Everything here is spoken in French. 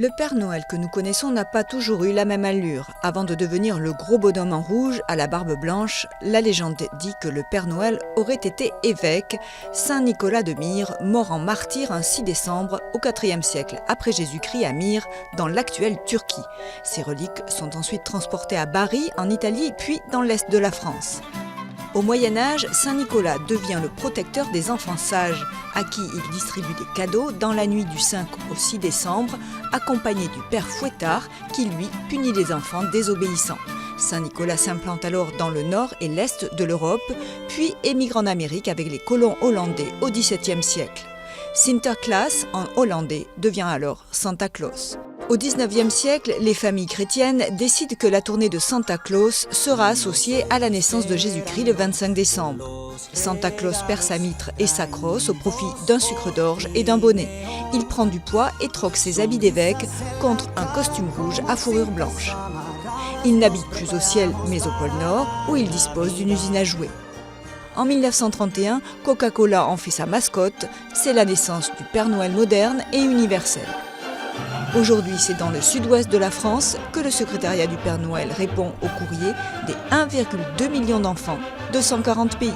Le Père Noël que nous connaissons n'a pas toujours eu la même allure. Avant de devenir le gros bonhomme en rouge à la barbe blanche, la légende dit que le Père Noël aurait été évêque, Saint Nicolas de Myre, mort en martyr un 6 décembre au IVe siècle après Jésus-Christ à Myre, dans l'actuelle Turquie. Ses reliques sont ensuite transportées à Bari, en Italie, puis dans l'est de la France. Au Moyen-Âge, Saint Nicolas devient le protecteur des enfants sages, à qui il distribue des cadeaux dans la nuit du 5 au 6 décembre, accompagné du père Fouettard, qui lui punit les enfants désobéissants. Saint Nicolas s'implante alors dans le nord et l'est de l'Europe, puis émigre en Amérique avec les colons hollandais au XVIIe siècle. Sinterklaas, en hollandais, devient alors Santa Claus. Au XIXe siècle, les familles chrétiennes décident que la tournée de Santa Claus sera associée à la naissance de Jésus-Christ le 25 décembre. Santa Claus perd sa mitre et sa crosse au profit d'un sucre d'orge et d'un bonnet. Il prend du poids et troque ses habits d'évêque contre un costume rouge à fourrure blanche. Il n'habite plus au ciel mais au pôle Nord, où il dispose d'une usine à jouets. En 1931, Coca-Cola en fait sa mascotte. C'est la naissance du Père Noël moderne et universel. Aujourd'hui, c'est dans le sud-ouest de la France que le secrétariat du Père Noël répond au courrier des 1,2 million d'enfants de 140 pays.